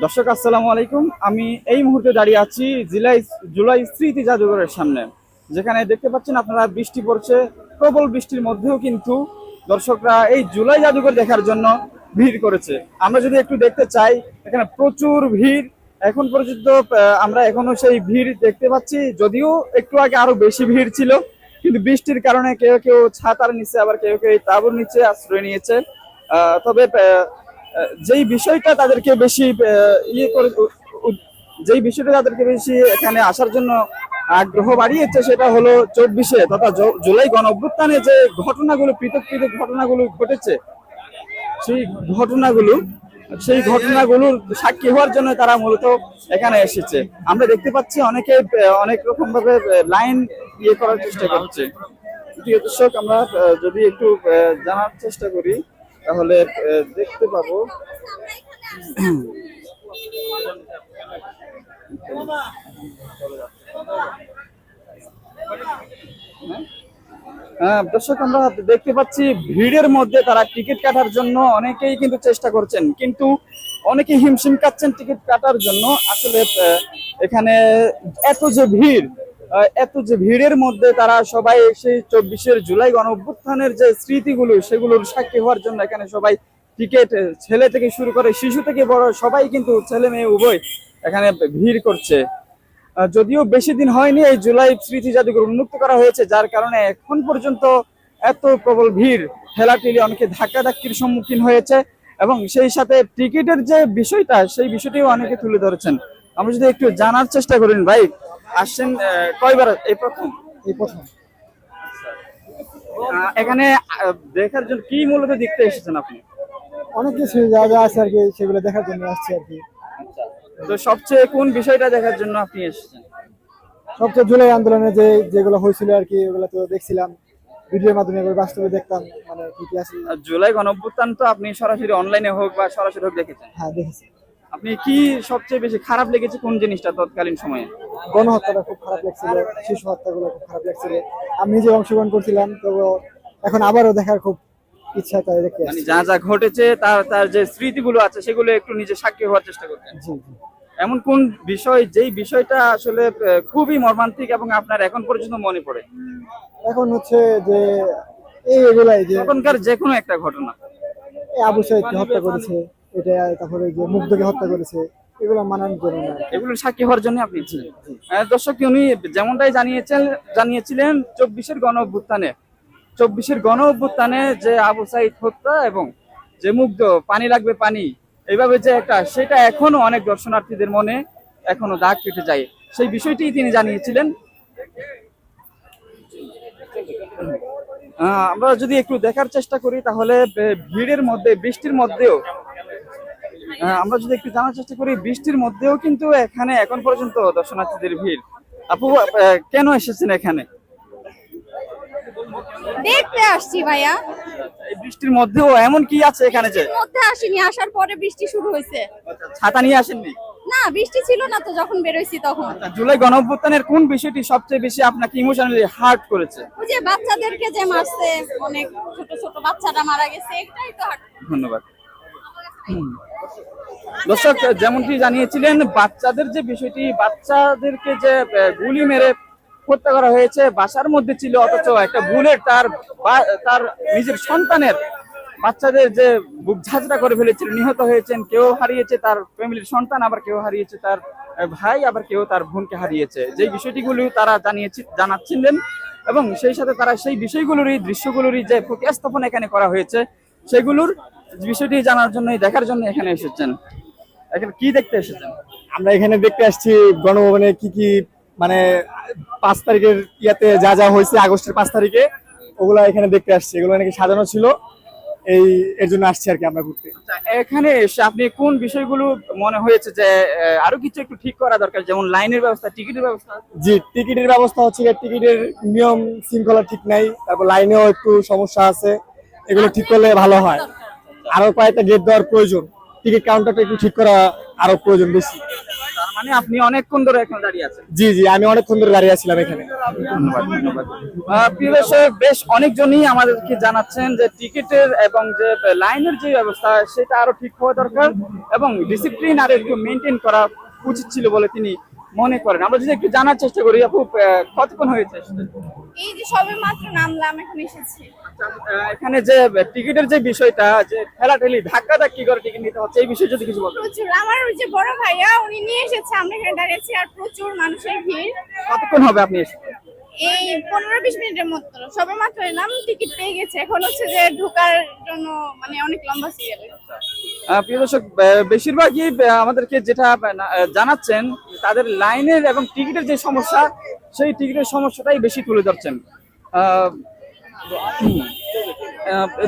দর্শক আসসালামু আলাইকুম। আমি এই মুহূর্তে দাঁড়িয়ে আছি জুলাই স্মৃতি জাদুঘরের সামনে, যেখানে দেখতে পাচ্ছেন আপনারা বৃষ্টি পড়ছে। প্রবল বৃষ্টির মধ্যেও কিন্তু দর্শকরা এই জুলাই জাদুঘর দেখার জন্য ভিড় করেছে। আমরা যদি একটু দেখতে চাই, এখানে প্রচুর ভিড়। এখন পর্যন্ত আমরা এখনো সেই ভিড় দেখতে পাচ্ছি, যদিও একটু আগে আরো বেশি ভিড় ছিল, কিন্তু বৃষ্টির কারণে কেউ কেউ ছাতার নিচে, আবার কেউ কেউ তাঁবুর নিচে আশ্রয় নিয়েছে। তবে যেই বিষয়টা তাদেরকে বেশি ইয়ে করে যেই বিষয়টা তাদেরকে বেশি এখানে আসার জন্য আগ্রহ বাড়িয়েছে, সেটা হলো 24-এ তথা জুলাই গণ অভ্যুত্থানে যে ঘটনাগুলো, পৃথক পৃথক ঘটনাগুলো ঘটেছে, সেই ঘটনাগুলো সেই ঘটনাগুলোর সাক্ষী হওয়ার জন্য তারা মূলত এখানে এসেছে। আমরা দেখতে পাচ্ছি অনেকে অনেক রকম ভাবে লাইন ইয়ে করার চেষ্টা করছে। প্রিয় দর্শক, আমরা যদি একটু জানার চেষ্টা করি তাহলে দেখতে পাবো। হ্যাঁ দর্শক, আমরা দেখতে পাচ্ছি ভিড়ের মধ্যে তারা টিকিট কাটার জন্য অনেকেই কিন্তু চেষ্টা করছেন, কিন্তু অনেকে হিমশিম খাচ্ছেন টিকিট কাটার জন্য। আসলে এখানে এত যে ভিড়ের মধ্যে তারা সবাই সেই 24-এর জুলাই গণ অভ্যুত্থানের যে স্মৃতিগুলো, সেগুলোর সাক্ষী হওয়ার জন্য এখানে সবাই টিকিট, ছেলে থেকে শুরু করে শিশু থেকে বড় সবাই কিন্তু, ছেলে মেয়ে উভয় এখানে ভিড় করছে। যদিও বেশি দিন হয়নি এই জুলাই স্মৃতি জাদুঘর উন্মুক্ত করা হয়েছে, যার কারণে এখন পর্যন্ত এত প্রবল ভিড়, ঠেলাঠেলি, অনেকে ধাক্কাধাক্কির সম্মুখীন হয়েছে, এবং সেই সাথে টিকিটের যে বিষয়টা, সেই বিষয়টিও অনেকে তুলে ধরেছেন। আমরা যদি একটু জানার চেষ্টা করেন, ভাই আসছেন কয়বার? এই প্রথম? এই প্রথম। এখানে দেখার জন্য কি মূলত দেখতে এসেছেন আপনি? অনেক কিছু যা যা আছে আর কি, সেগুলো দেখার জন্য আসছি আর কি। তো সবচেয়ে কোন বিষয়টা দেখার জন্য আপনি এসেছেন? সবচেয়ে জুলাই আন্দোলনে যেগুলো হয়েছিল আর কি, ওগুলো তো দেখছিলাম ভিডিওর মাধ্যমে, এবার বাস্তবে দেখতাম মানে কি কি আছে। জুলাই গণঅভ্যুত্থান তো আপনি সরাসরি অনলাইনে হোক বা সরাসরি হোক দেখেছেন। হ্যাঁ, দেখেছি। আপনি কি সবচেয়ে বেশি খারাপ লেগেছে কোন জিনিসটা তৎকালীন সময়ে? গণহত্যাটা খুব খারাপ লাগছিল, শিশু হত্যাগুলো খুব খারাপ লাগছিল। আমি নিজে অংশগ্রহণ করছিলাম, তো এখন আবারও দেখার খুব ইচ্ছা, তাই দেখতে মানে আসছি। যা যা ঘটেছে তার তার যে স্মৃতিগুলো আছে, সেগুলো একটু নিজে সাক্ষী হওয়ার চেষ্টা করতেন। জি জি। এমন কোন বিষয়, যেই বিষয়টা আসলে খুবই মর্মান্তিক এবং আপনার এখন পর্যন্ত মনে পড়ে? এখন হচ্ছে যে এগুলাই যে তখনকার যে কোনো একটা ঘটনা। আবু সাইদকে হত্যা করেছে, এটা, তারপরে যে মুগ্ধকে হত্যা করেছে, এগুলো মানার জন্য না। এগুলো সাক্ষী হওয়ার জন্য আপনি ছিলেন। দর্শক, উনি যেমনটাই জানিয়েছিলেন 24-এর গণ অভ্যুত্থানে যে আবু সাইদ হত্যা এবং যে মুগ্ধ, পানি লাগবে পানি, এইভাবে যে একটা, সেটা এখনো অনেক দর্শনার্থীদের মনে এখনো দাগ কেটে যায়, সেই বিষয়টি তিনি জানিয়েছিলেন। আমরা যদি একটু দেখার চেষ্টা করি তাহলে ভিড়ের মধ্যে, বৃষ্টির মধ্যেও, আমরা যদি একটু জানার চেষ্টা করি, বৃষ্টির মধ্যেও কিন্তু এখানে এখন পর্যন্ত দর্শনার্থীদের ভিড়। আপু, কেন এসেছেন এখানে? দেখতে আসছি ভাইয়া। এই বৃষ্টির মধ্যেও এমন কি আছে এখানে যে? মধ্যে আসিনি, আসার পরে বৃষ্টি শুরু হয়েছে। ছাতা নিয়ে আসেননি? না, বৃষ্টি ছিল না তো যখন বেরোইছি তখন। জুলাই গণঅভ্যুত্থানের কোন বিষয়টি সবচেয়ে বেশি আপনাকে ইমোশনালি হার্ট করেছে? ওই যে বাচ্চাদেরকে যে মারছে, অনেক ছোট ছোট বাচ্চারা মারা গেছে, এটাই তো ধন্যবাদ। দর্শক, যেমনটি জানিয়েছিলেন, বাচ্চাদের যে বিষয়টি, বাচ্চাদেরকে যে গুলি মেরে হত্যা করা হয়েছে, বাসার মধ্যে ছিল, অথচ একটা বুলেট তার নিজের সন্তানের, বাচ্চাদের যে বুক ঝাঁঝরা করে ফেলেছিল, নিহত হয়েছেন। কেউ হারিয়েছে তার ফ্যামিলির সন্তান, আবার কেউ হারিয়েছে তার ভাই, আবার কেউ তার বোনকে হারিয়েছে। যে বিষয়টিগুলো তারা জানাচ্ছিলেন, এবং সেই সাথে তারা সেই বিষয়গুলোরই, দৃশ্যগুলোরই যে প্রতিস্থাপন এখানে করা হয়েছে, সেগুলোর বিষয়টি জানার জন্যই, দেখার জন্য এখানে এসেছেন। এখানে কি দেখতে এসেছেন? আমরা এখানে দেখতে আসছি গণভবনে কি কি মানে 5 তারিখের ইয়াতে যা যা হয়েছে, আগস্টের 5 তারিখে, ওগুলা এখানে দেখতে আসছি। এগুলো নাকি সাজানো ছিল, এর জন্য আসছি আর কি আমরা ঘুরতে। এখানে এসে আপনি কোন বিষয়গুলো মনে হয়েছে যে আরো কিছু একটু ঠিক করা দরকার, যেমন লাইনের ব্যবস্থা, টিকিটের ব্যবস্থা? জি, টিকিটের ব্যবস্থা হচ্ছে, টিকিটের নিয়ম শৃঙ্খলা ঠিক নাই, তারপর লাইনেও একটু সমস্যা আছে, এগুলো ঠিক করলে ভালো হয়। আরো কয়েকটা গেট দেওয়ার প্রয়োজন, টিকিট কাউন্টারটা একটু ঠিক করা আরো প্রয়োজন বেশি। তার মানে আপনি অনেকক্ষণ ধরে এখন দাঁড়িয়ে আছেন। জি জি, আমি অনেকক্ষণ ধরে দাঁড়িয়ে আছিলাম এখানে। ধন্যবাদ ধন্যবাদ। প্রিয় দর্শক, বেশ অনেকজনই আমাদেরকে জানাচ্ছেন যে টিকিটের এবং যে লাইনের যে ব্যবস্থা সেটা আরো ঠিক হওয়া দরকার এবং ডিসিপ্লিন আর একটু মেনটেন করা উচিত ছিল বলে তিনি মনে করেন। আমরা যদি একটু জানার চেষ্টা করি, আপু কতক্ষণ হয়েছে আসলে? এই যে সবে মাত্র নামলাম, এখন এসেছি। এখানে যে টিকিটের যে বিষয়টা, যে ঠেলাঠেলি ধাক্কা ধাক্কি করে টিকিট নিতে হচ্ছে, এই বিষয়ে যদি কিছু বলতেন। প্রচুর, আমার ওই যে বড় ভাইয়া উনি নিয়ে এসেছে, আমরা এখানে দাঁড়িয়েছি আর প্রচুর মানুষের ভিড়। কতক্ষণ হবে আপনি এসে? এই 15-20 মিনিটের মতো সবে মাত্র এলাম, টিকিট পেয়ে গেছে। এখন হচ্ছে যে ঢোকার জন্য মানে অনেক লম্বা সিরিয়াল। প্রিয় দর্শক, বেশিরভাগই আমাদেরকে যেটা জানাচ্ছেন তাদের লাইনের এবং টিকিটের যে সমস্যা, সেই টিকিটের সমস্যাটাই বেশি তুলে ধরছেন।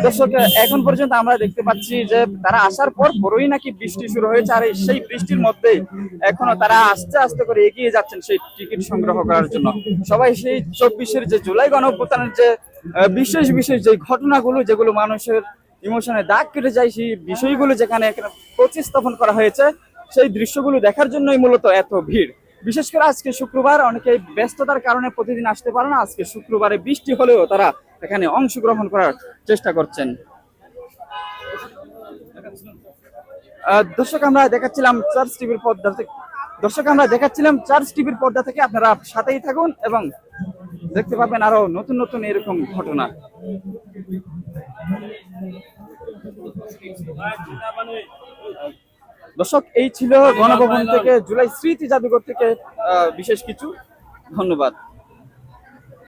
দর্শক, এখন পর্যন্ত আমরা দেখতে পাচ্ছি যে তারা আসার পর পরই নাকি বৃষ্টি শুরু হয়েছে, আর সেই বৃষ্টির মধ্যে এখনো তারা আস্তে আস্তে করে এগিয়ে যাচ্ছেন সেই টিকিট সংগ্রহ করার জন্য। সবাই সেই 24-এর যে জুলাই গণঅভ্যুত্থানের যে বিশেষ বিশেষ যে ঘটনাগুলো, যেগুলো মানুষের ইমোশনে দাগ কেটে যায়, সেই বিষয়গুলো যেখানে এখানে প্রতিস্থাপন করা হয়েছে, সেই দৃশ্যগুলো দেখার জন্যই মূলত এত ভিড়। বিশেষ করে আজকে শুক্রবার, অনেকে ব্যস্ততার কারণে প্রতিদিন আসতে পারে না, আজকে শুক্রবারে বৃষ্টি হলেও তারা এখানে অংশগ্রহণ করার চেষ্টা করছেন। দর্শক, আমরা দেখাচ্ছিলাম চার্চ টিভির পর্দা থেকে। আপনারা সাথেই থাকুন এবং দেখতে পাবেন আরো নতুন নতুন এরকম ঘটনা। দর্শক, এই ছিল গণভবন থেকে, জুলাই স্মৃতি জাদুঘর থেকে বিশেষ কিছু। ধন্যবাদ।